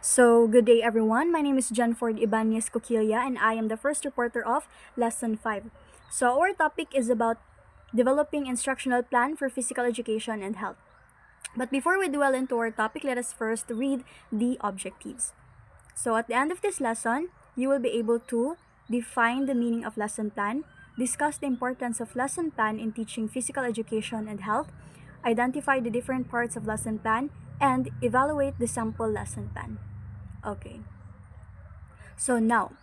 So, good day everyone. My name is Janford Ibanez Coquilla and I am the first reporter of Lesson 5. So, our topic is about developing instructional plan for physical education and health. But before we dwell into our topic, let us first read the objectives. So, at the end of this lesson, you will be able to define the meaning of lesson plan, discuss the importance of lesson plan in teaching physical education and health, identify the different parts of lesson plan, and evaluate the sample lesson plan. Okay. So now,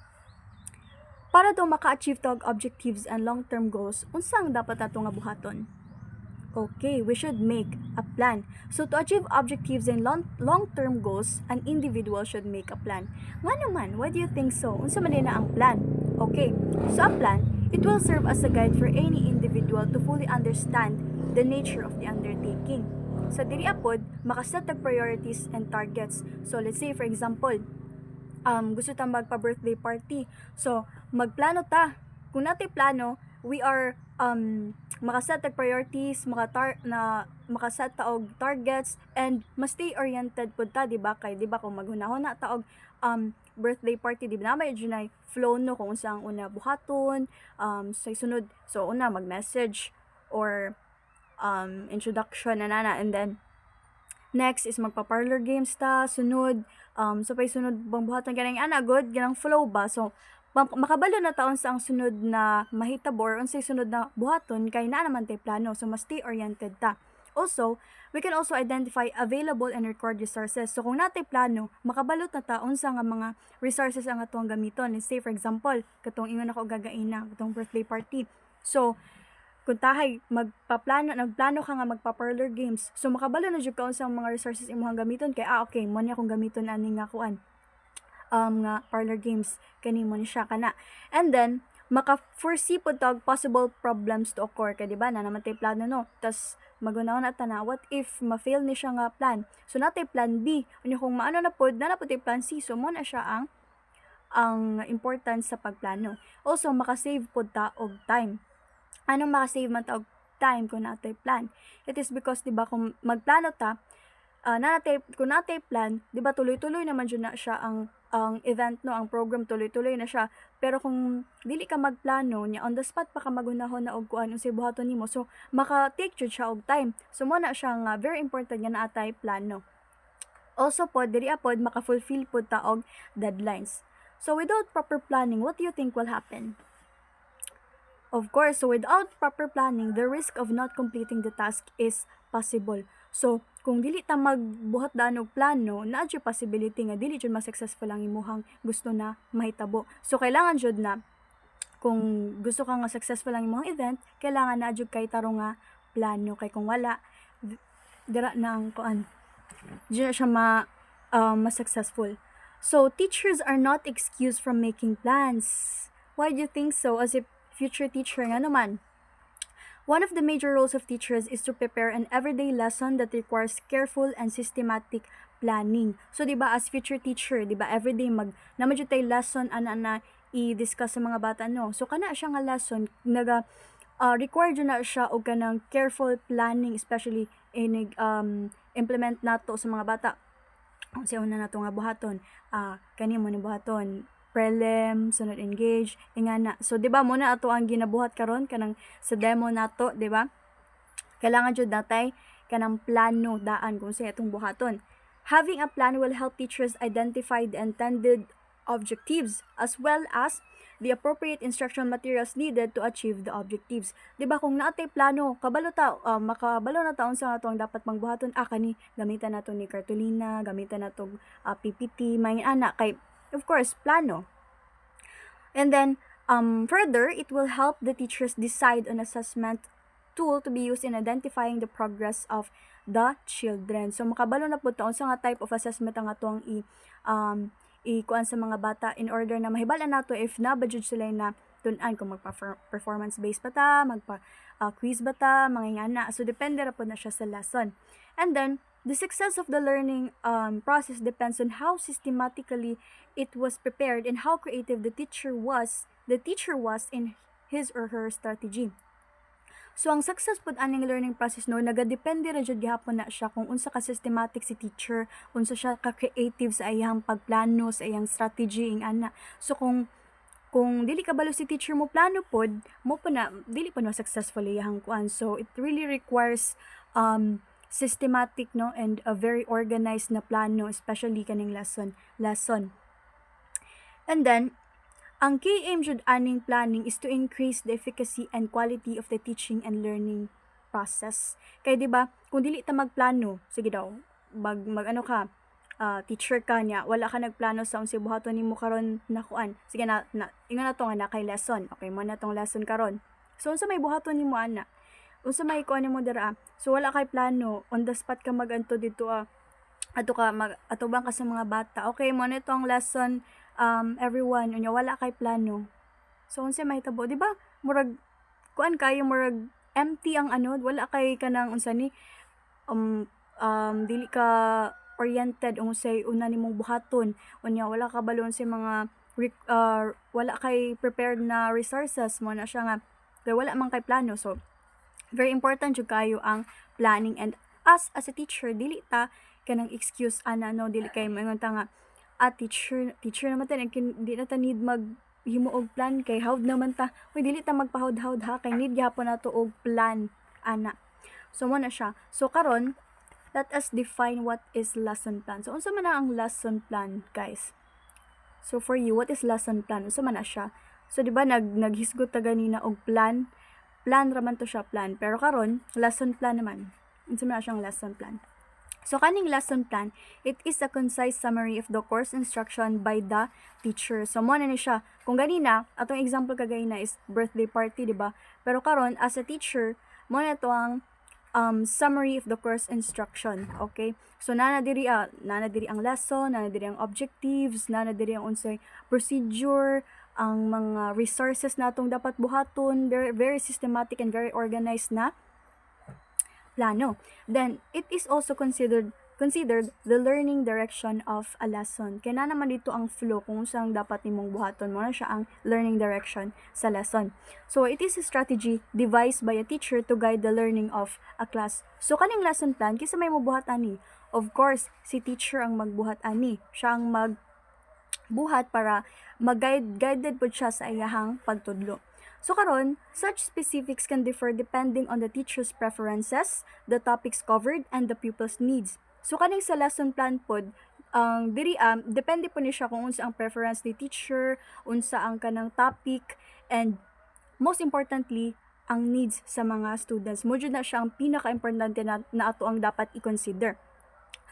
para daw maka-achieve tog objectives and long-term goals, unsang dapat nato nga buhaton? Okay, we should make a plan. So to achieve objectives and long-term goals, an individual should make a plan. Nga naman, why do you think so? Unsa man na ang plan? Okay, so a plan, it will serve as a guide for any individual to fully understand the nature of the undertaking. Sa diri apod, makaset og priorities and targets. So let's say for example, gusto ta magpa-birthday party. So, magplano ta. Kung natin plano, we are makaset og priorities, makaset ta og targets and mas stay oriented pud ta, di ba? Kay di ba kung maghunahon na ta og birthday party, di ba na may junay flow no kung unsang una buhaton, sa sunod so una mag-message or introduction na and then next is magpa-parlor games ta, sunod, so pay sunod bang buhaton ganang ana good, ganang flow ba. So, makabalo na taon sa ang sunod na mahitabo or unsay sunod na buhaton kay naa naman tay plano. So, mas stay oriented ta. Also, we can also identify available and record resources. So, kung natay plano, makabalot na ta unsa nga mga resources ang atong gamiton. Let's say, for example, katong ingon ako gagaina, katong birthday party. So, kung tahay nagplano ka nga magpa-parlor games, so makabalo na jud ka unsang mga resources imong gamiton kay okay mo ni akong gamiton ani nga kuan nga parlor games kani mo ni siya kana. And then maka-foresee pud tag possible problems to occur kay di ba na naman tay plano no, tas magunahon na tana what if ma-fail ni siya nga plan, so natay plan B unya kung maano na pud na pud tay plan C, so mo na siya ang importance sa pagplano. Also maka-save pud ta og time. Anong maka-save man ta og time kung natay plan? It is because di ba kung magplano ta, kung natay plan, di ba tuloy-tuloy naman jud na siya ang event no, ang program tuloy-tuloy na siya. Pero kung dili ka magplano nya on the spot pa ka magunahon na og kuan unsay buhaton nimo, so maka-take jud siya og time. So mo na siya nga very important nga naatay plano. Also pod diri apod maka-fulfill pod ta og deadlines. So without proper planning, what do you think will happen? Of course, so without proper planning, the risk of not completing the task is possible. So, kung dili ta magbuhat daan og plano, naa jud possibility nga dili jud ma-successful ang imuhang gusto na mahitabo. So, kailangan jud na kung gusto ka nga successful ang imuhang event, kailangan na jud kay tarong nga plano kay kung wala dira na ang kuan. Di na siya ma-successful. So, teachers are not excused from making plans. Why do you think so? As if future teacher nga naman. One of the major roles of teachers is to prepare an everyday lesson that requires careful and systematic planning. So, di ba, as future teacher, di ba, everyday naman tay lesson ana i-discuss sa mga bata, no? So, kana siya nga lesson, required na siya og kanang careful planning, especially in implement nato sa mga bata. Kung siya na nato nga buhaton, kani mo ni buhaton, prelim, sunod engage, ingana. So, di ba, muna ato ang ginabuhat karon kanang sa demo nato, di ba? Kailangan jud natay kanang plano daan kung sa itong buhaton. Having a plan will help teachers identify the intended objectives as well as the appropriate instructional materials needed to achieve the objectives. Di ba kung naatay plano, makabalo na taon sa ato ang dapat mangbuhaton, kani gamitan nato ni cartolina, gamitan nato PPT, may ana kay of course, plano. And then, further, it will help the teachers decide on assessment tool to be used in identifying the progress of the children. So, makabalo na po taon sa nga type of assessment ang atong kuan sa mga bata in order na mahibalan nato if na-budget sila na tun-an kung magpa-performance based ba ta, magpa-quiz ba ta, mga ngana. So, depende ra po na siya sa lesson. And then, the success of the learning process depends on how systematically it was prepared and how creative the teacher was in his or her strategy. So ang success pud aning learning process no nagadepende ra jud gihapon na siya kung unsa ka systematic si teacher, unsa siya ka creative sa iyang pagplano, sa iyang strategy ing ana. So kung dili kabalo si teacher mo plano pod, mo pa na dili pa no successful iyang kuan. So it really requires systematic no and a very organized na plano, especially kaning lesson. And then ang key aim jud aning planning is to increase the efficacy and quality of the teaching and learning process. Kay di ba, kung dili ta magplano, sige daw, mag ano ka, teacher ka niya, wala ka nagplano sa unsay buhaton nimo karon na kuan. Sige ingon na to nga na kay lesson. Okay mo na tong lesson karon. So unsa may buhaton nimo ana? Unsa may kuan nimo dira? So wala kay plano, on the spot ka maganto dito atubang ka sa mga bata. Okay mo na tong lesson everyone unya wala kay plano. So unsa mahitabo, di ba? Murag kuan kayo murag empty ang ano, wala kay kanang unsa ni dili ka oriented unsay una nimong buhaton. Unya wala ka balon sa mga wala kay prepared na resources mo na siya nga kay wala man kay plano. So very important jud kayo ang planning, and as a teacher dili ta kanang excuse ana no, dili kay moingon ta nga teacher naman ta di na ta need maghimo og plan kay hawd naman ta. Uy dili ta magpahawd-hawd ha, kay need gyapon nato og plan ana. So mo na siya. So karon let us define what is lesson plan. So unsa man na ang lesson plan, guys? So for you, what is lesson plan? Unsa man na siya? So di ba naghisgot ta ganina og plan raman to siya, plan. Pero karon lesson plan naman. Unsa man na siyang lesson plan? So kaning lesson plan, it is a concise summary of the course instruction by the teacher. So mo na ni siya. Kung ganina, atong example kagay na is birthday party, di ba? Pero karon as a teacher, mo na to ang summary of the course instruction. Okay? So nana diri ang lesson, nana diri ang objectives, nana diri ang unsay procedure, ang mga resources natong dapat buhaton, very, very systematic and very organized na plano. Then it is also considered the learning direction of a lesson. Kaya na naman dito ang flow kung saan dapat nimong buhaton mo na siya ang learning direction sa lesson. So it is a strategy devised by a teacher to guide the learning of a class. So kaning lesson plan kisa may mobuhat ani. Of course, si teacher ang magbuhat ani. Siya ang magbuhat para guided po siya sa iyahang pagtudlo. So karon, such specifics can differ depending on the teacher's preferences, the topics covered, and the pupil's needs. So kaning sa lesson plan pod, depende po ni siya kung unsa ang preference ni teacher, unsa ang kanang topic, and most importantly, ang needs sa mga students. Mo jud na siya ang pinaka-importante na ato ang dapat i-consider.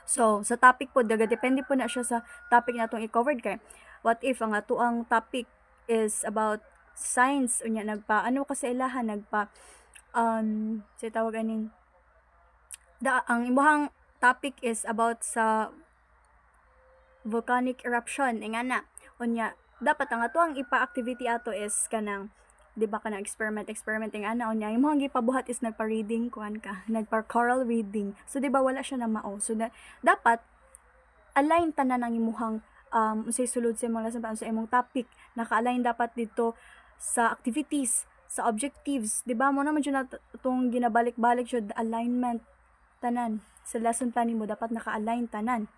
So, sa topic po, depende po na siya sa topic na itong i-covered kay. What if ang ato ang topic is about science, unya say tawag aning ang imong topic is about sa volcanic eruption ingana, unya dapat ang ato ang ipa-activity ato is kanang di ba kanang experimenting ana, unya imong gipabuhat is nagpa-reading nagpa-choral reading. So di ba wala siya na mao. So dapat align tanan ang imong unsay sulod sa imong lesson plan sa imong topic, naka-align dapat dito sa activities, sa objectives, di ba mo naman dyan itong ginabalik-balik jud alignment tanan sa lesson planning mo, dapat naka-align tanan.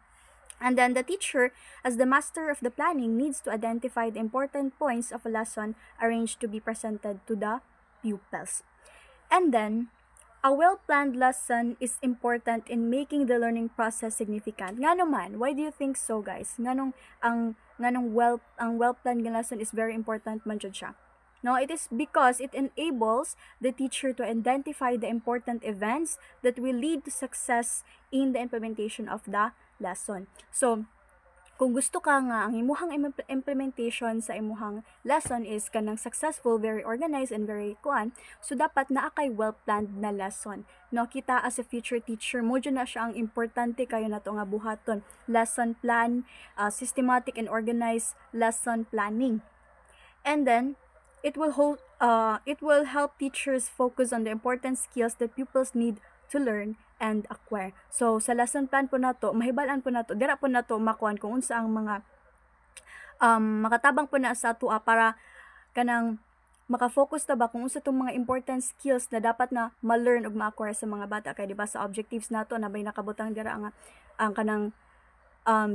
And then the teacher, as the master of the planning, needs to identify the important points of a lesson arranged to be presented to the pupils. And then a well-planned lesson is important in making the learning process significant. Nga naman, why do you think so, guys? Ang well-planned lesson is very important man jud siya. No, it is because it enables the teacher to identify the important events that will lead to success in the implementation of the lesson. So, kung gusto ka nga ang imuhang implementation sa imuhang lesson is kanang successful, very organized, and very so dapat naa kay well-planned na lesson. No, kita as a future teacher, mo na siya ang importante kayo na to nga buhaton. Lesson plan, systematic and organized lesson planning. And then, it will help teachers focus on the important skills that pupils need to learn and acquire. So sa lesson plan po nato, mahibalan po nato, dira po nato makuan kung unsa ang mga makatabang po na sa ato para kanang makafocus ta ba kung unsa tong mga important skills na dapat na ma-learn ug ma-acquire sa mga bata kay di ba sa objectives nato na bay nakabutang dira ang kanang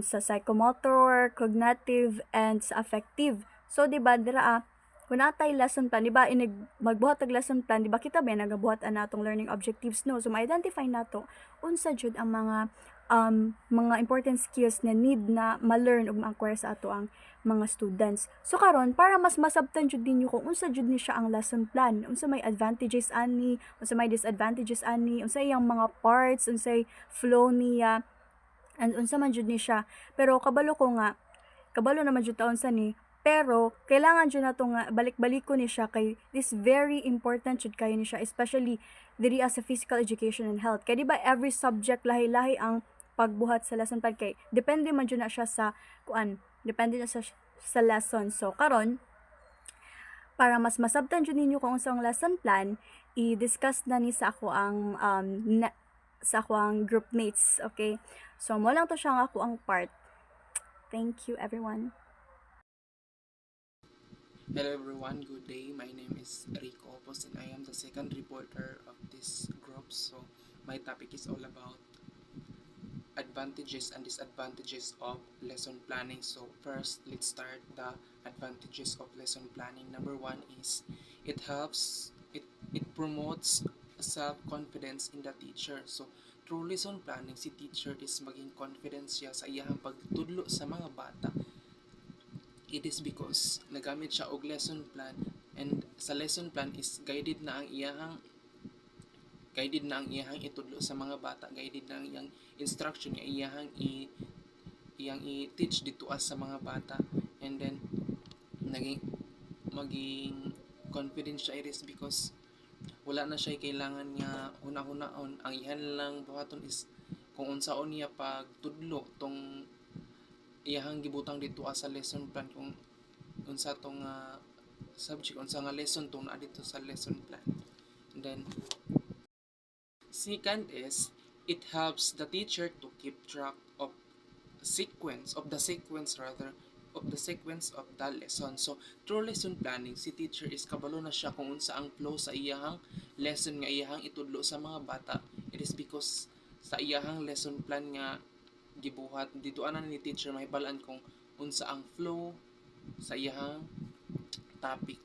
sa psychomotor, cognitive, and sa affective. So, di ba, dira kung natay lesson plan, di ba, magbuhat og lesson plan, di ba, kita ba, nagabuhat na atong learning objectives, no? So, ma-identify nato, unsa jud ang mga important skills na need na ma-learn ug ma-acquire sa ato ang mga students. So karon para mas masabtan jud ninyo kung unsa jud ni siya ang lesson plan, unsa may advantages ani, unsa may disadvantages ani, unsa iyang mga parts, unsay flow niya, and unsa man jud ni siya. Pero kabalo naman jud taon sa ni, pero kailangan jud nato nga balik-balikon ni siya kay this very important jud kayo ni siya, especially diri as a physical education and health. Kay di ba every subject lahi-lahi ang pagbuhat sa lesson plan, kay depende man jud na siya sa depende na sa lesson. So karon para mas masabtan jud ninyo kung unsang lesson plan, i-discuss na ni sa ako ang sa ako ang group mates, okay? So mo lang to siya ang ako ang part. Thank you everyone. Hello everyone, good day. My name is Rico Opos and I am the second reporter of this group. So my topic is all about advantages and disadvantages of lesson planning. So first, let's start the advantages of lesson planning. Number one is it promotes self-confidence in the teacher. So through lesson planning, si teacher is maging confident siya sa iyang pagtudlo sa mga bata. It is because nagamit siya og lesson plan, and sa lesson plan is guided na ang iyahang itudlo sa mga bata, guided na ang iyang instruction nga iyang i-teach dito sa mga bata. And then maging confident siya, it is because wala na siya kailangan nga hunahunahon. Ang iyan lang buhaton is kung unsaon niya pagtudlo tong iyahang gibutang dito sa lesson plan, kung unsa tong subject, unsa nga lesson tong naa dito sa lesson plan. And then second is it helps the teacher to keep track of the sequence of the lesson. So through lesson planning, si teacher is kabalo na siya kung unsa ang flow sa iyahang lesson nga iyahang itudlo sa mga bata. It is because sa iyahang lesson plan nga gibuhat dito ana ni teacher mahibalaan kung unsa ang flow sa iyahang topic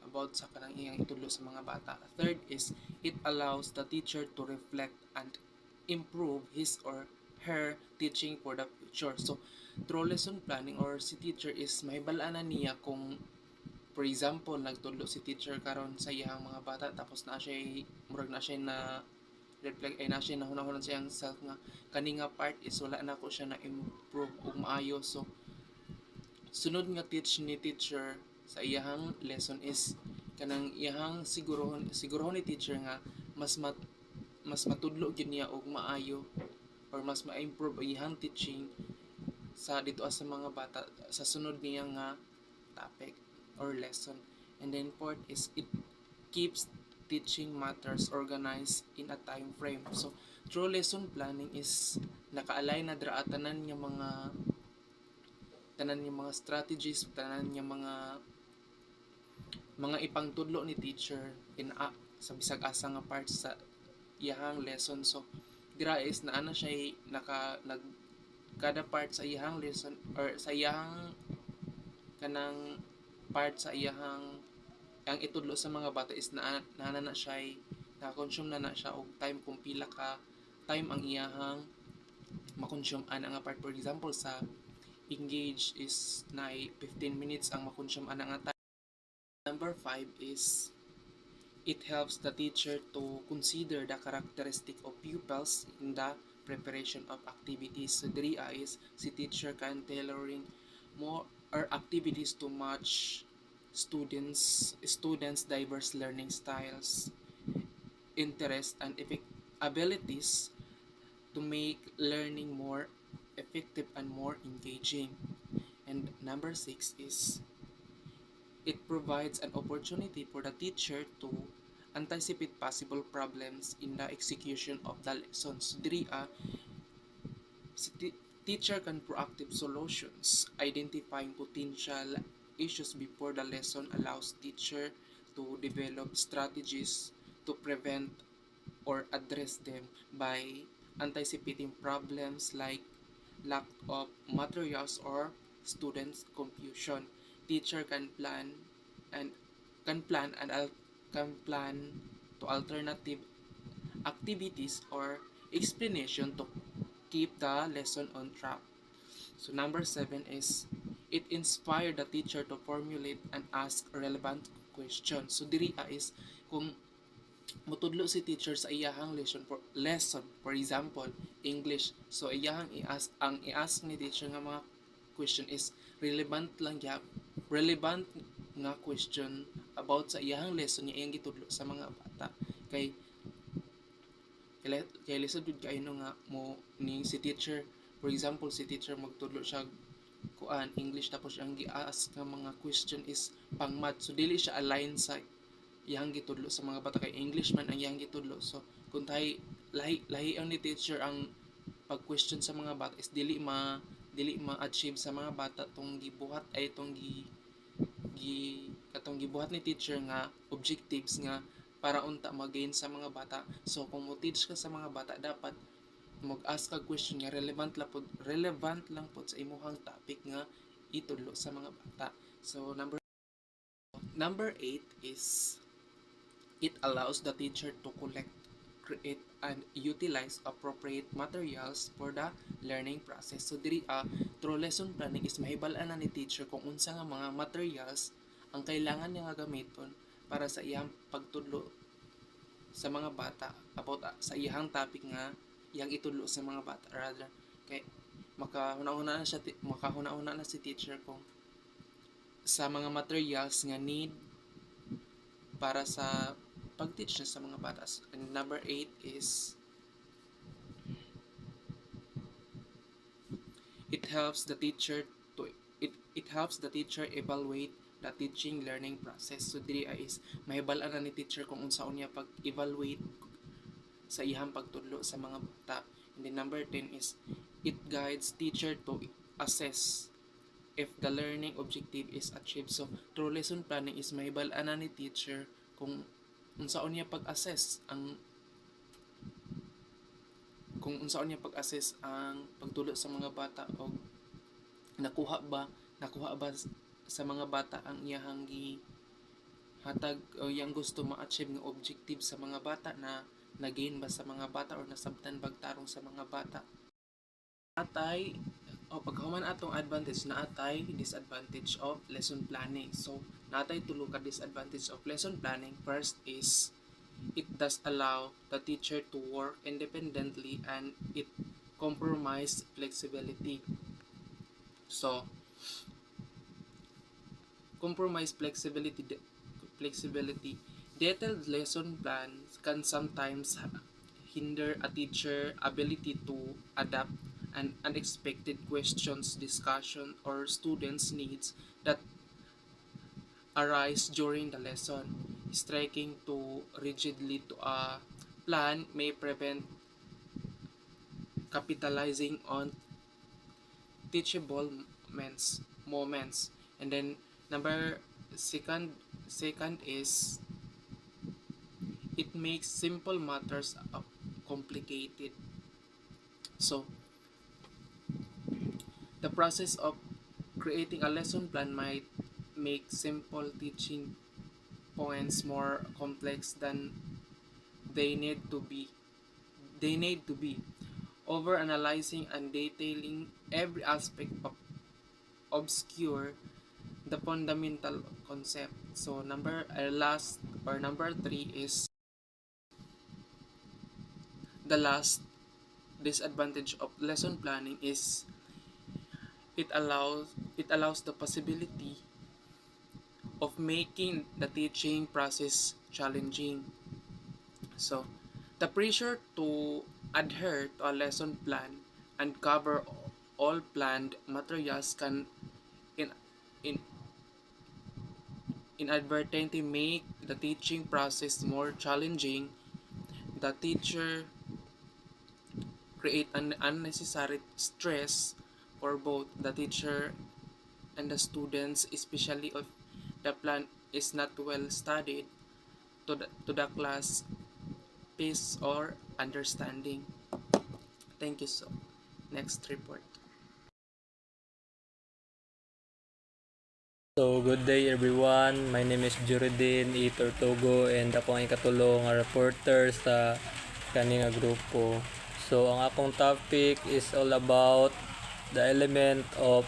about sa kanang iyang itudlo sa mga bata. Third is it allows the teacher to reflect and improve his or her teaching for the future. So through lesson planning, or si teacher is mahibalaan na niya kung for example nagtudlo si teacher karon sa iyang mga bata, tapos na siya na reflect ay na siya nahunahunan sa iyang self nga kani nga part is wala na ko siya na improve ug maayo. So sunod nga teach ni teacher sa iyang lesson is kanang iyang sigurohon ni teacher nga mas matudlo gyud niya og maayo, or mas ma-improve iyang teaching sa dito sa mga bata sa sunod niya nga topic or lesson. And then fourth is it keeps teaching matters organized in a time frame. So through lesson planning is naka-align na dira tanan nga mga strategies, tanan nga mga ipangtudlo ni teacher sa bisag asa nga parts sa iyahang lesson. So dira is naana siya kada part sa iyahang lesson or sa iyahang kanang part sa iyahang ang itudlo sa mga bata is na siya na-consume na siya og time kung pila ka time ang iyahang makonsume ana nga part. For example sa engage is na 15 minutes ang makonsume ana nga time. Number 5 is it helps the teacher to consider the characteristic of pupils in the preparation of activities. So diri is si teacher can tailoring more or activities to match students diverse learning styles, interests, and abilities to make learning more effective and more engaging. And number 6 is it provides an opportunity for the teacher to anticipate possible problems in the execution of the lessons. Diri teacher can proactive solutions, identifying potential issues before the lesson allows teacher to develop strategies to prevent or address them by anticipating problems like lack of materials or students confusion. Teacher and can plan to alternative activities or explanation to keep the lesson on track. So number 7 is it inspired the teacher to formulate and ask relevant questions. So diri is kung mutudlo si teacher sa iyahang lesson for example English, so iyahang i-ask ni teacher nga mga question is relevant lang gyap relevant nga question about sa iyahang lesson niya iyang gitudlo sa mga bata kay kay lisod gud kayo nga mo ni si teacher, for example si teacher magtudlo siya kuan English tapos ang gi-ask nga mga question is pang math, so dili siya align sa iyang gitudlo sa mga bata kay English man ang iyang gitudlo. So kung lahi ang ni teacher ang pag-question sa mga bata is dili ma-achieve sa mga bata tong gibuhat ay tong katong gibuhat ni teacher nga objectives nga para unta mag-gain sa mga bata. So kung mo teach ka sa mga bata dapat mag-ask ka question nga relevant lang pod sa imuhang topic nga itudlo sa mga bata. So number 8 is it allows the teacher to collect, create, and utilize appropriate materials for the learning process. So diri through lesson planning is mahibal-an na ni teacher kung unsa nga mga materials ang kailangan niya nga gamiton para sa iyang pagtudlo sa mga bata about sa iyang topic nga iyang itudlo sa mga bata rather kay makahuna-una na si teacher kung sa mga materials nga need para sa pag-teach na sa mga bata. And number 8 is it helps the teacher it helps the teacher evaluate the teaching learning process. So diri is mahibal-an na ni teacher kung unsaon niya pag-evaluate sa iyang pagtudlo sa mga bata. And then number 10 is it guides teacher to assess if the learning objective is achieved. So through lesson planning is mahibal-an na ni teacher kung unsaon niya pag-assess ang pagtudlo sa mga bata o nakuha ba sa mga bata ang iyahang hatag o iyang gusto ma-achieve nga objective sa mga bata na nagain ba sa mga bata or nasabtan bagtarong sa mga bata. Atay paghuman atong advantage na atay disadvantage of lesson planning. So natay tulo ka disadvantage of lesson planning. First is it does allow the teacher to work independently and it compromise flexibility. So compromise flexibility. Detailed lesson plans can sometimes hinder a teacher ability to adapt and unexpected questions, discussion, or students' needs that arise during the lesson. Striking too rigidly to a plan may prevent capitalizing on teachable moments. And then number second is it makes simple matters complicated. So the process of creating a lesson plan might make simple teaching points more complex than they need to be. Over-analyzing and detailing every aspect of obscure the fundamental concept. So number 3 is the last disadvantage of lesson planning is it allows the possibility of making the teaching process challenging. So the pressure to adhere to a lesson plan and cover all planned materials can in, in inadvertently make the teaching process more challenging. The teacher create an unnecessary stress for both the teacher and the students, especially if the plan is not well studied, to the class peace or understanding. Thank you so. Next report. So, good day everyone. My name is Juridin E. Tortugo and ako ang ikatulong nga reporter sa kaning nga grupo. So, ang akong topic is all about the element of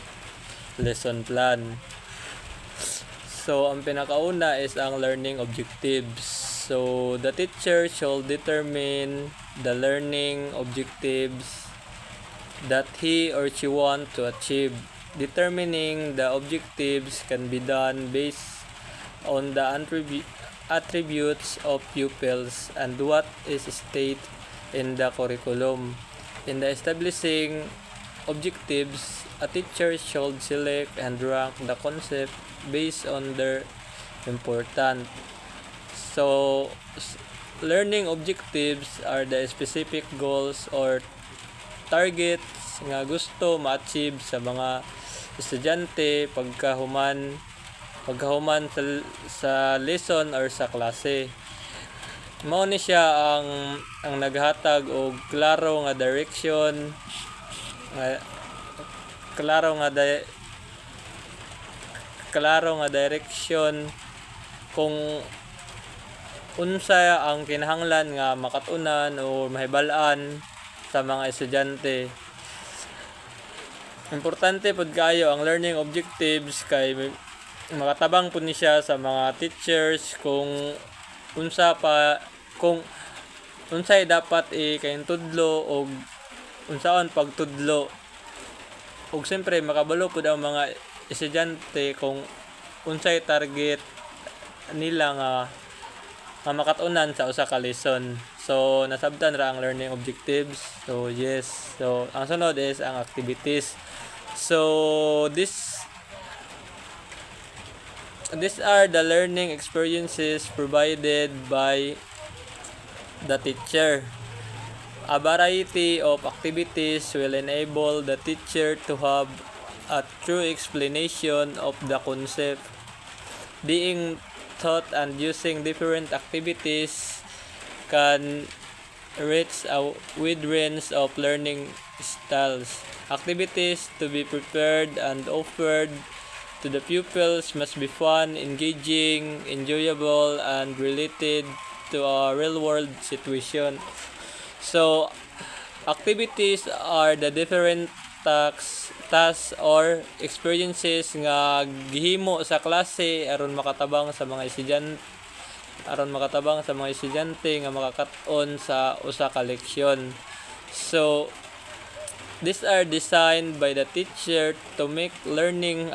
lesson plan. So, ang pinakauna is ang learning objectives. So, the teacher should determine the learning objectives that he or she want to achieve. Determining the objectives can be done based on the attributes of pupils and what is stated in the curriculum. In the establishing objectives, a teacher should select and rank the concept based on their importance. So, learning objectives are the specific goals or targets nga gusto ma-achieve sa mga estudyante pagkahuman sa lesson or sa klase. Mao ni siya ang naghatag og klaro nga direction nga klaro nga direction kung unsa ang kinahanglan nga makatunan o mahibal-an sa mga estudyante. Importante pud kayo ang learning objectives kay makatabang pud ni siya sa mga teachers kung unsay dapat ikahintudlo og unsaon pagtudlo. Ug siyempre makabalo pud ang mga estudyante kung unsay target nila nga makatunan sa usa ka lesson. So, nasabtan ra ang learning objectives. So, yes. So, ang sunod is ang activities. So, these are the learning experiences provided by the teacher. A variety of activities will enable the teacher to have a true explanation of the concept being taught, and using different activities can reach a wide range of learning styles. Activities to be prepared and offered to the pupils must be fun, engaging, enjoyable, and related to a real-world situation. So, activities are the different tasks or experiences nga gihimo sa klase aron makatabang sa mga estudyante nga makakat-on sa usa ka leksyon. So, these are designed by the teacher to make learning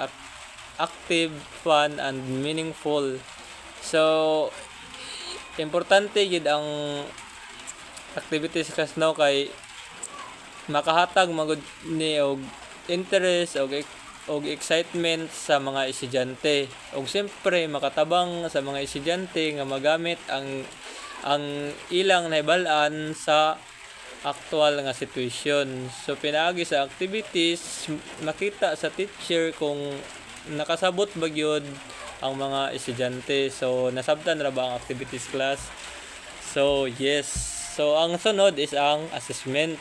active, fun, and meaningful. So, importante gid ang activities kasno kay makahatag magud ni og interest og excitement sa mga estudyante, og siyempre makatabang sa mga estudyante nga magamit ang ilang nahibal-an sa actual nga situation. So pinaagi sa activities makita sa teacher kung nakasabot ba gyud ang mga estudyante. So nasabtan ra ba ang activities class? So yes. So ang sunod is ang assessment.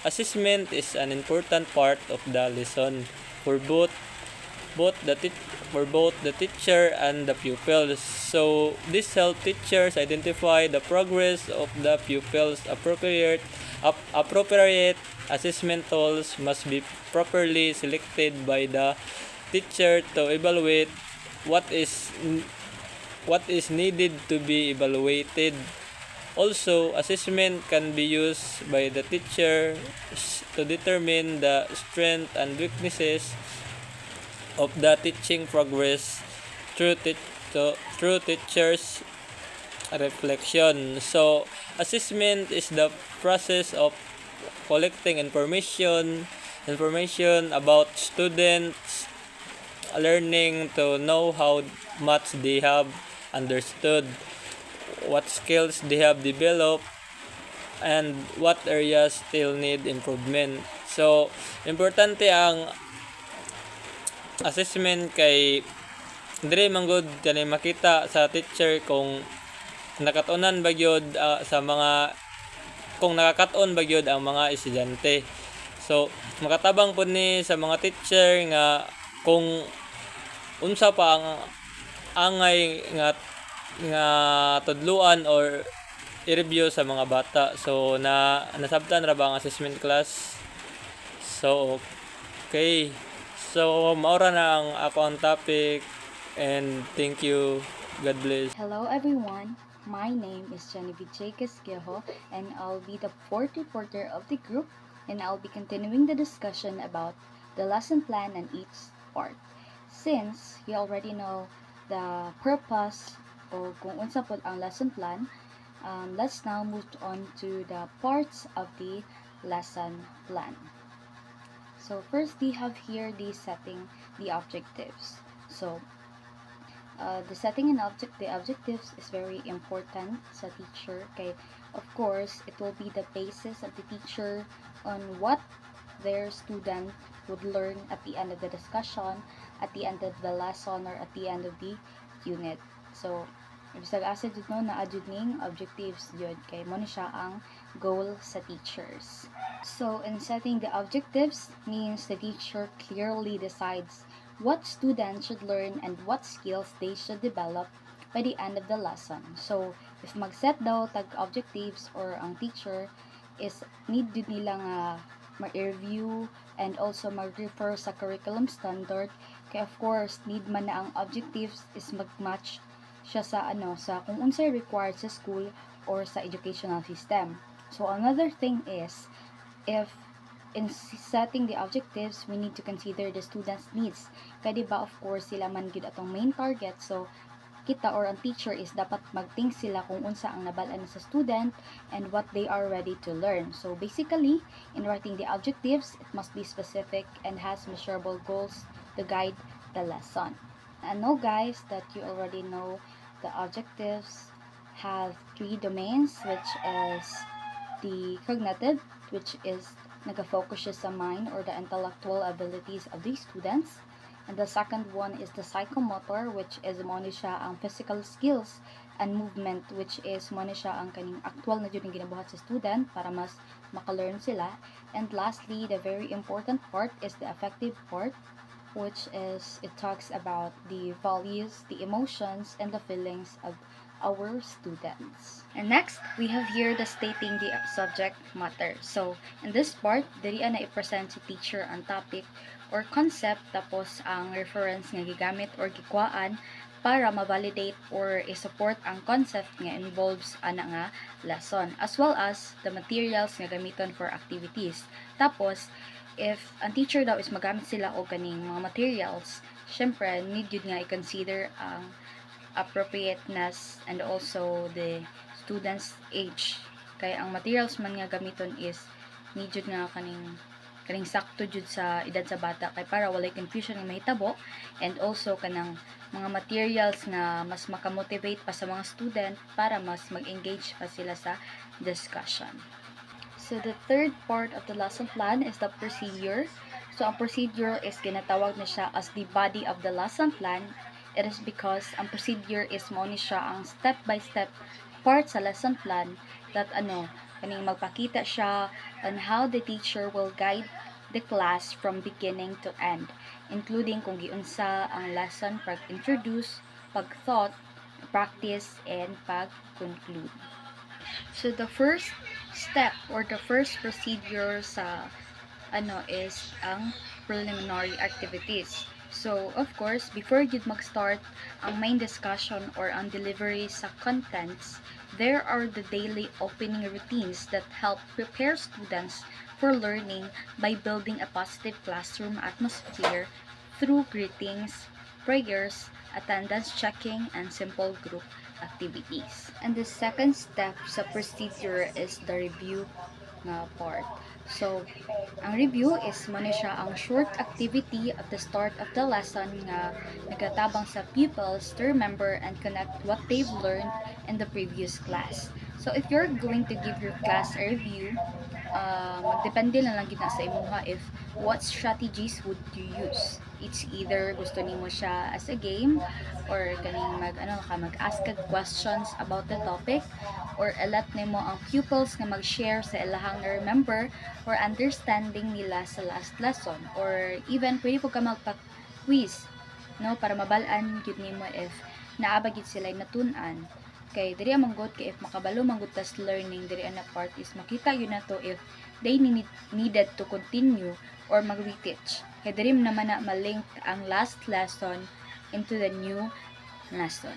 Assessment is an important part of the lesson for both the teacher and the pupils. So this help teachers identify the progress of the pupils. Appropriate assessment tools must be properly selected by the teacher to evaluate what is needed to be evaluated. Also, assessment can be used by the teacher to determine the strengths and weaknesses of the teaching progress through teachers' reflection. So, assessment is the process of collecting information about students, learning to know how much they have understood, what skills they have developed, and what areas still need improvement. So, importante ang assessment kay dire manggod kanay makita sa teacher kung nakatunan ba gyud sa mga kung nakakaton ba gyud ang mga estudyante. So makatabang pud ni sa mga teacher nga kung unsa pa ang angay nga tudluan or i-review sa mga bata. So nasabtan ra ba ang assessment class? So okay. So maura na ang ako ang topic and thank you. God bless. Hello everyone, my name is Genevieve J. Casquejo and I'll be the fourth reporter of the group and I'll be continuing the discussion about the lesson plan and each part. Since you already know the purpose o kung unsa pod ang lesson plan, let's now move on to the parts of the lesson plan. So first we have here the setting the objectives. So the setting and the objectives is very important sa teacher kay of course it will be the basis of the teacher on what their student would learn at the end of the discussion, at the end of the lesson, or at the end of the unit. So bisag asa jud no naa jud ning objectives jud kay mo ni siya ang goal sa teachers. So in setting the objectives means the teacher clearly decides what students should learn and what skills they should develop by the end of the lesson. So, if mag-set daw tag objectives or ang teacher is need din nila nga ma-review and also mag-refer sa curriculum standard kay of course need man na ang objectives is mag-match siya sa sa kung unsay required sa school or sa educational system. So, another thing is if in setting the objectives, we need to consider the students' needs. Kaya diba, of course, sila man gid atong main target. So, kita or ang teacher is dapat mag-think sila kung unsa ang nabalaan sa student and what they are ready to learn. So, basically, in writing the objectives, it must be specific and has measurable goals to guide the lesson. I know, guys, that you already know the objectives have 3 domains, which is the cognitive, which is nag-focus siya sa mind or the intellectual abilities of these students. And the second one is the psychomotor, which is mo ni siya ang physical skills and movement, which is mo ni siya ang kaning actual na jud ginabuhat sa student para mas maka-learn sila. And lastly, the very important part is the affective part, which is it talks about the values, the emotions, and the feelings of our students. And next, we have here the stating the subject matter. So, in this part, diri na i-present si teacher ang topic or concept tapos ang reference nga gigamit or gikwaan para ma-validate or i-support ang concept nga involves ana nga lesson as well as the materials nga gamiton for activities. Tapos, if ang teacher daw is magamit sila og kaning mga materials, syempre need yun nga i-consider ang appropriateness and also the student's age. Kaya ang materials man nga gamiton is need jud nga kaning sakto jud sa edad sa bata kay para walay confusion nga mahitabo and also kanang mga materials nga mas makamotivate pa sa mga student para mas mag-engage pa sila sa discussion. So the third part of the lesson plan is the procedure. So ang procedure is ginatawag na siya as the body of the lesson plan. It is because ang procedure is mo ni siya ang step-by-step part sa lesson plan that kaning magpakita siya on how the teacher will guide the class from beginning to end, including kung giunsa ang lesson pag-introduce, pag-thought, practice, and pag-conclude. So the first step or the first procedure sa is ang preliminary activities. So, of course, before you mag-start ang main discussion or ang delivery sa contents, there are the daily opening routines that help prepare students for learning by building a positive classroom atmosphere through greetings, prayers, attendance checking, and simple group activities. And the second step sa procedure is the review na part. So, ang review is mo na siya ang short activity at the start of the lesson nga nagatabang sa pupils to remember and connect what they've learned in the previous class. So, if you're going to give your class a review, magdepende na lang gid na sa imuha if what strategies would you use. It's either gusto nimo siya as a game or kaning mag-ask kag questions about the topic, or alat nimo ang pupils nga mag-share sa ilahang remember or understanding nila sa last lesson, or even pwede po ka magpa-quiz, no, para mabalaan gyud nimo if naa ba gyud sila natun-an. Kay diri amang good kay if makabalo man gud tas learning diri na part is makita yun na to if they needed to continue or mag-reteach. Kay diri naman na malink ang last lesson into the new lesson.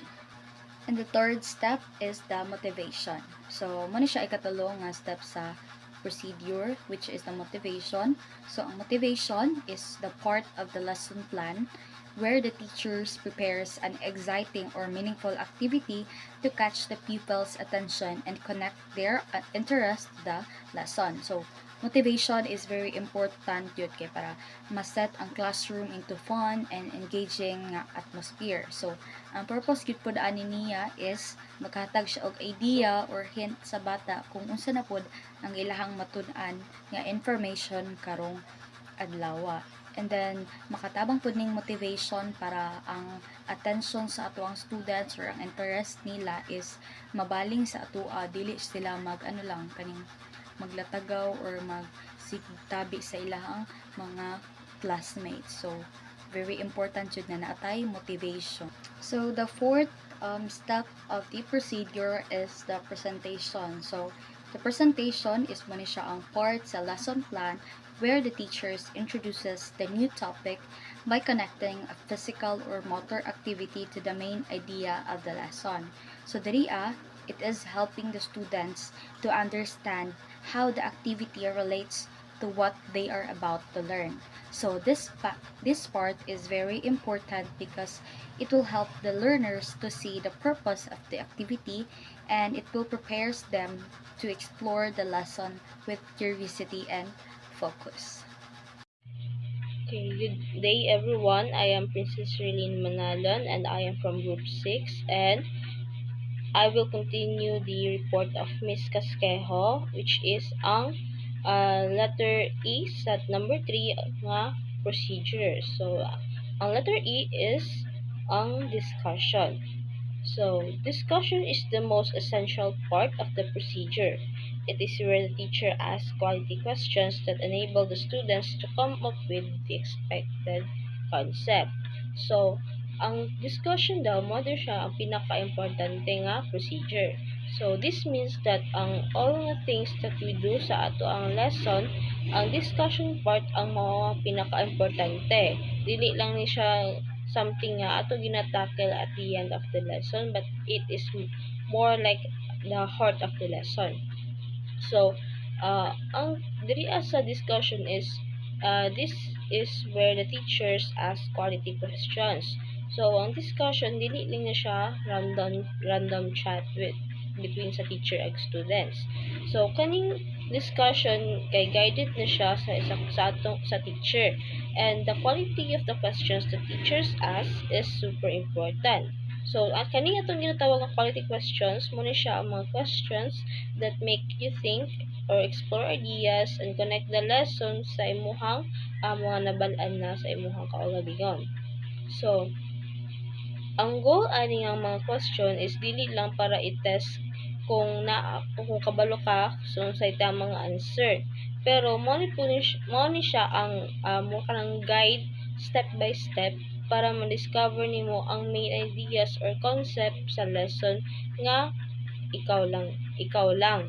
And the third step is the motivation. So, mo ni siya ikatulo nga step sa procedure, which is the motivation. So, ang motivation is the part of the lesson plan where the teachers prepares an exciting or meaningful activity to catch the pupils' attention and connect their interest to the lesson. So, motivation is very important yun kay para ma-set ang classroom into fun and engaging atmosphere. So, ang purpose gyud pod ani niya is maghatag siya og idea or hint sa bata kung unsa na pod ang ilahang matun-an nga information karong adlaw. And then makatabang pud ning motivation para ang attention sa ato ang students or ang interest nila is mabaling sa ato, dili sila kaning maglatagaw or magsigtabi sa ilahang mga classmates. So very important jud na naatay motivation. So the fourth step of the procedure is the presentation. So the presentation is mo ni siya ang part sa lesson plan where the teachers introduces the new topic by connecting a physical or motor activity to the main idea of the lesson. So diriya, it is helping the students to understand how the activity relates to what they are about to learn. So this part is very important because it will help the learners to see the purpose of the activity, and it will prepares them to explore the lesson with curiosity and focus. Okay, good day everyone. I am Princess Rilene Manalan and I am from Group 6, and I will continue the report of Miss Casquejo, which is ang letter E sa number 3 nga procedure. So, ang letter E is ang discussion. So, discussion is the most essential part of the procedure. It is where the teacher asks quality questions that enable the students to come up with the expected concept. So, ang discussion daw, mo siya ang pinaka-importante nga procedure. So, this means that all nga things that we do sa ato ang lesson, ang discussion part ang mga pinaka-importante. Dili lang ni siya something nga ato ginatackle at the end of the lesson, but it is more like the heart of the lesson. So, ang diri sa discussion is this is where the teachers ask quality questions. So, ang discussion dili lang na siya random chat between sa teacher and students. So, kaning discussion kay guided na siya sa teacher, and the quality of the questions the teachers ask is super important. So, kani atong ginatawag nga quality questions, mo ni siya ang mga questions that make you think or explore ideas and connect the lesson sa imuhang mga nabalaan na sa imuhang kaugalingon. So, ang goal ani nga mga question is dili lang para i-test kung kabalo ka so sa tamang answer, pero mo ni siya ang mo kanang guide step by step para ma-discover nimo ang main ideas or concept sa lesson nga ikaw lang.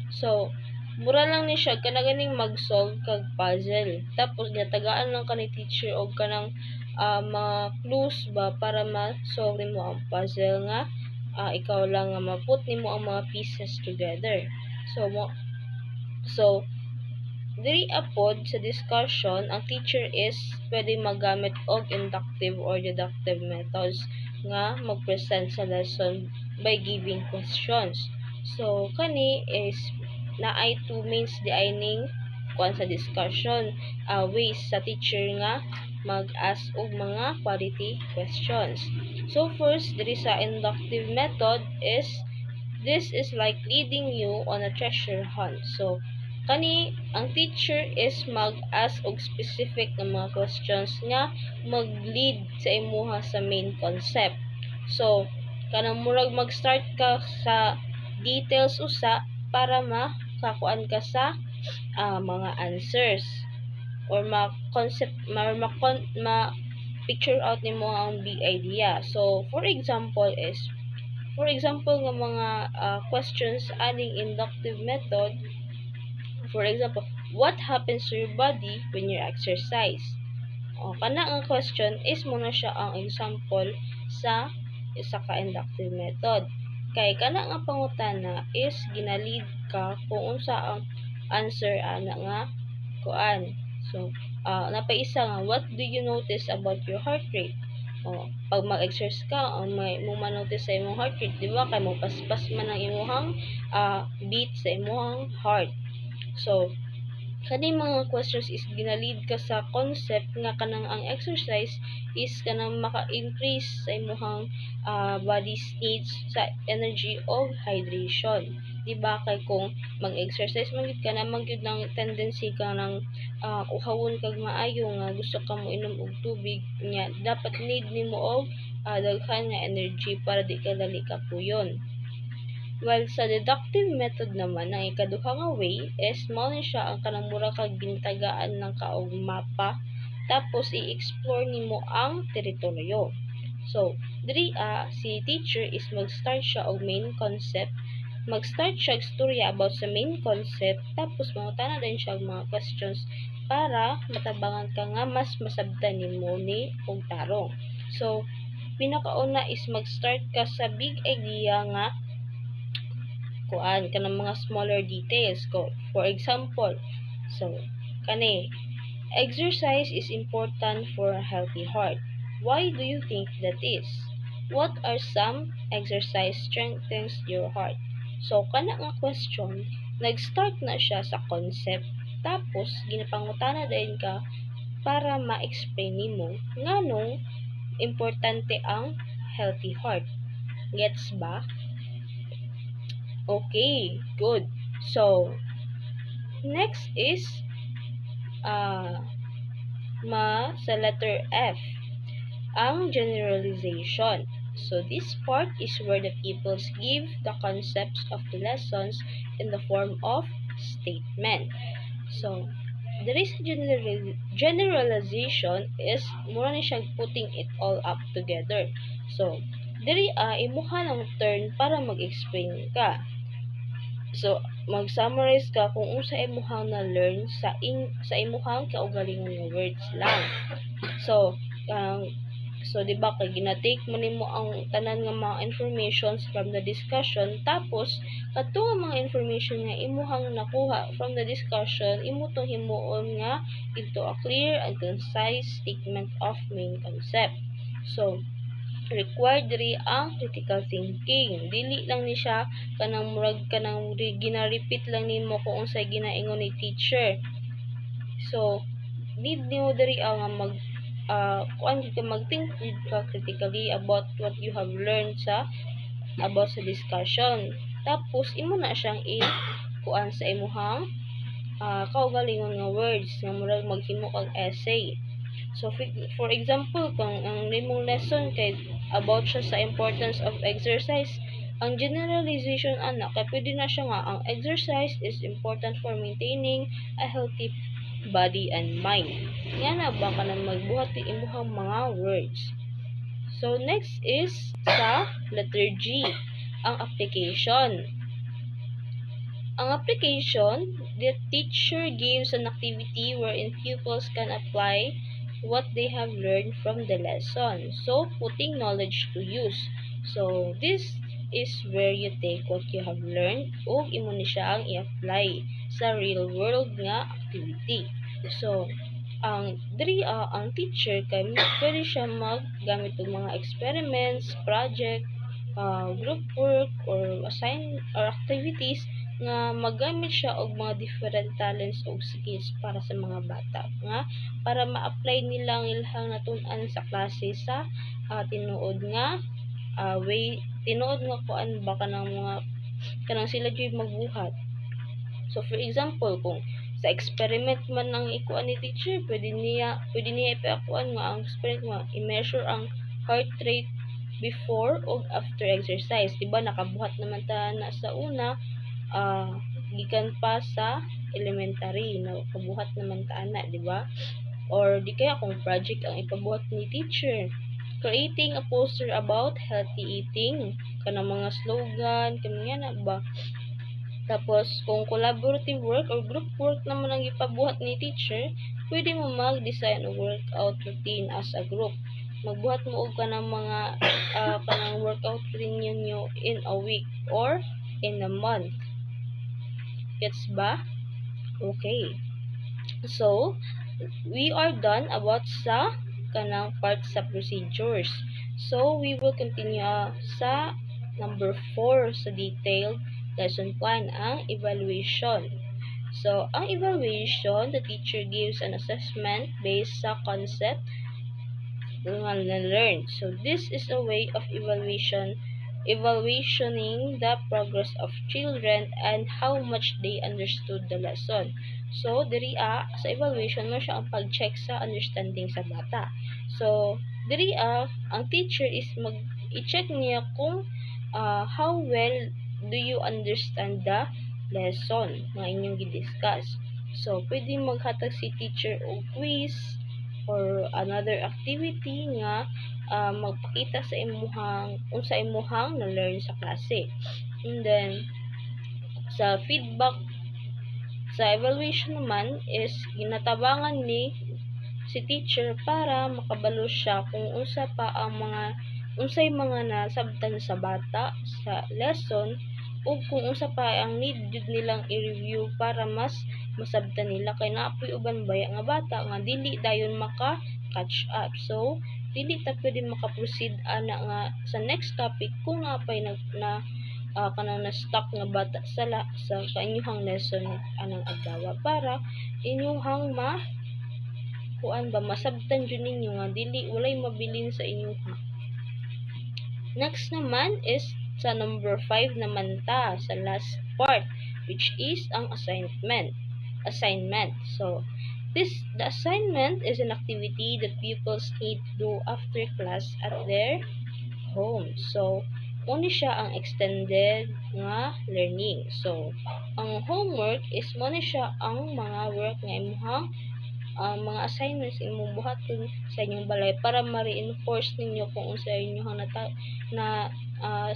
So, mura lang ni siya kanaganing mag-solve kag puzzle. Tapos natagaan lang ka ni teacher og kanang mga clues ba para ma-solve nimo ang puzzle nga ikaw lang nga maput nimo ang mga pieces together. So diri apod sa discussion, ang teacher is pwede magamit og inductive or deductive methods nga mag-present sa lesson by giving questions. So kani is naay two means diining sa discussion ways sa teacher nga mag-ask og mga quality questions. So first, diri sa inductive method is this is like leading you on a treasure hunt. So kani ang teacher is mag-ask og specific nga mga questions nga mag-lead sa imuha sa main concept. So, kanang murag mag-start ka sa details usa para makakuan ka sa mga answers or ma-concept ma-picture out nimo ang big idea. So, for example nga mga questions aning inductive method. For example, what happens to your body when you exercise? O, kana ang question is muna siya ang example sa isa ka inductive method. Kay kana nga pangutana is ginalid ka kung unsa ang answer ana nga kuan. So, napaisa nga, what do you notice about your heart rate? O, pag mag-exercise ka, may mo manotice sa imong heart rate, di ba? Kay mo paspas man ang imong beat sa imong heart. So, kani mga questions is ginalid ka sa concept nga kanang ang exercise is kanang maka-increase sa imong body's needs sa energy o hydration. Diba kay kung mag-exercise man gyud ka naman gyud ng tendency ka ng uhawon kag maayo nga gusto ka mo inom og tubig nya dapat need nimo og daghan nga energy para di ka dali kapuyon. While sa deductive method naman, ang ikaduha nga way is mao ni siya ang kanang mura kag gintagaan ng kaog mapa tapos i-explore nimo ang teritoryo. So, diri si teacher is mag-start siya og main concept, mag-start siya og storya about sa main concept tapos mangutana din siya og mga questions para matabangan ka nga mas masabtan nimo ni og tarong. So, pinakauna is mag-start ka sa big idea nga kuan kanang mga smaller details ko. For example, so kani exercise is important for a healthy heart. Why do you think that is? What are some exercise strengthens your heart? So kana nga question, nag-start na siya sa concept tapos ginapangutana din ka para ma-explain nimo nganong importante ang healthy heart. Gets ba? Okay, good. So, next is sa letter F, ang generalization. So, this part is where the pupils give the concepts of the lessons in the form of statement. So, there is generalization is mura ni siya putting it all up together. So, diri imuha ng turn para mag-explain ka. So, mag-summarize ka kung unsa imuhang na-learn sa imuhang kaugalingon nga words lang. So, di ba kay ginatake mo nimo ang tanan nga mga informations from the discussion tapos kadto nga mga information nga imuhang nakuha from the discussion imo to himuon nga into a clear and concise statement of main concept. So, required diri ang critical thinking. Dili lang ni siya kanang murag kanang gina-repeat lang nimo kung unsay ginaingon ni teacher. So, need nimo diri ang kuan ka mag-think ka critically about what you have learned about sa discussion. Tapos imo na siyang kuan sa imuhang kaugalingon nga words nga murag maghimo kag essay. So, for example, kung ang nimong lesson kay about siya sa importance of exercise, ang generalization ana kay pwede na siya nga ang exercise is important for maintaining a healthy body and mind. Nga na ba ka na magbuhat imuhang mga words. So, next is sa letter G, ang application. Ang application, the teacher gives an activity wherein pupils can apply what they have learned from the lesson. So, putting knowledge to use. So, this is where you take what you have learned o imo ni siya ang i-apply sa real world nga activity. So, ang teacher kay pwede siya maggamit og mga experiments, project, group work or activities nga magamit siya og mga different talents o skills para sa mga bata nga para ma-apply nila ang ilang natun-an sa klase sa tinuod nga kuan ba kanang mga kanang sila gyud magbuhat. So for example, kung sa experiment man ang ikuan ni teacher, pwede niya ipakuan nga ang experiment nga i-measure ang heart rate before o after exercise. Diba nakabuhat naman ta na sa una, gikan pa sa elementary, nakabuhat naman ta na, diba? Or di kaya kung project ang ipabuhat ni teacher, creating a poster about healthy eating, kanang mga slogan, kanang na ba? Tapos, kung collaborative work or group work naman ang ipabuhat ni teacher, pwede mo mag-design o workout routine as a group. Magbuhat mo og kanang mga kanang workout routine ninyo in a week or in a month. Gets ba? Okay. So, we are done about sa kanang part sa procedures. So, we will continue sa number 4 sa detailed lesson plan, ang evaluation. So, ang evaluation, the teacher gives an assessment based sa concept nga na-learn. So, this is a way of evaluationing the progress of children and how much they understood the lesson. So, diri sa evaluation mo siya ang pag-check sa understanding sa bata. So, diri ang teacher is i-check niya kung how well do you understand the lesson nga inyong gidiscuss. So, pwede maghatag si teacher og quiz or another activity nga magpakita sa imuhang na-learn sa klase. And then, sa feedback sa evaluation naman is ginatabangan ni si teacher para makabalo siya kung unsay mga nasabtan sa bata sa lesson o kung unsa pa ang need jud nilang i-review para mas masabtan nila, kay naapoy uban baya nga bata nga dili dayon maka catch up. So dili ta pwede maka-proceed ana nga sa next topic kung naapay kanang na-stuck nga bata sa kainyuhang lesson anang adlaw, para inyuhang masabtan jud ninyo nga dili walay mabilin sa inyuha. Next naman is sa number 5 naman ta, sa last part, which is ang assignment. So, the assignment is an activity that pupils need to do after class at their home. So, muna siya ang extended nga learning. So, ang homework is muna siya ang mga work nga imuhang mga assignments imong buhaton sa inyong balay para ma-reinforce ninyo kung unsa inyong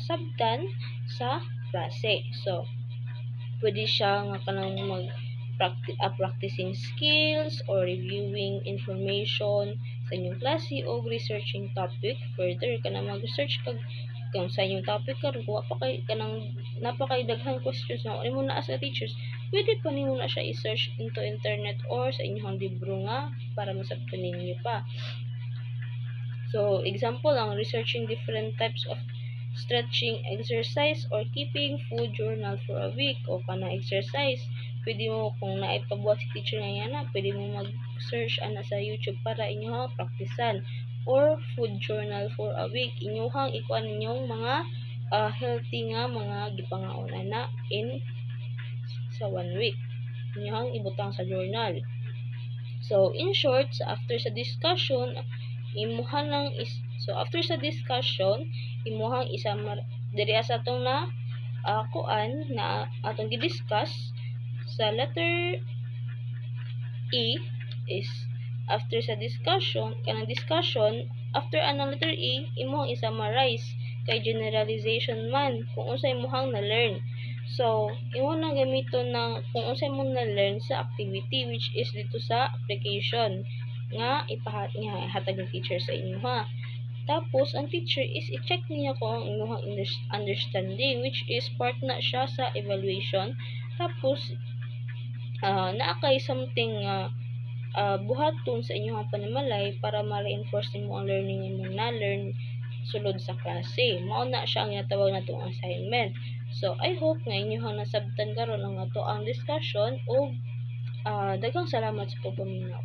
sabtan sa klase. So, pwede siya nga kanang practicing skills or reviewing information sa inyong klase o researching topic further. Kanang mag-research kung sa inyong topic karon kung napakay daghang questions na mo na as a teachers, pwede pa nimo na siya i-search into internet or sa inyong libro nga para masabtan ninyo pa. So, example ang researching different types of stretching exercise or keeping food journal for a week o kana exercise. Pwede mo kung naipabuhat si teacher nga yana, pwede mo mag-search ana sa YouTube para inyong praktisan, or food journal for a week. Inyuhang ikuan ninyong mga healthy nga mga gipangaon ana sa 1 week. Inyuhang ibutang sa journal. So, in short, after sa discussion, imuhang diri sa atong na atong gidiscuss sa letter E is after sa discussion, after anang letter E, imuhang i-summarize kay generalization man kung unsa imuhang na-learn. So, imo na gamiton ng kung unsa imong na-learn sa activity, which is dito sa application nga ihatag ng teacher sa inyo ha. Tapos, ang teacher is i-check niya kung ang inyong understanding, which is part na siya sa evaluation. Tapos, naakay something buhaton sa inyong panimalay para ma-reinforce nimo ang learning imong na-learn sulod sa klase. Mao na siya ang tawag natong assignment. So, I hope nga inyong nasabtan karon ang ato ang discussion o daghang salamat sa pagpaminaw.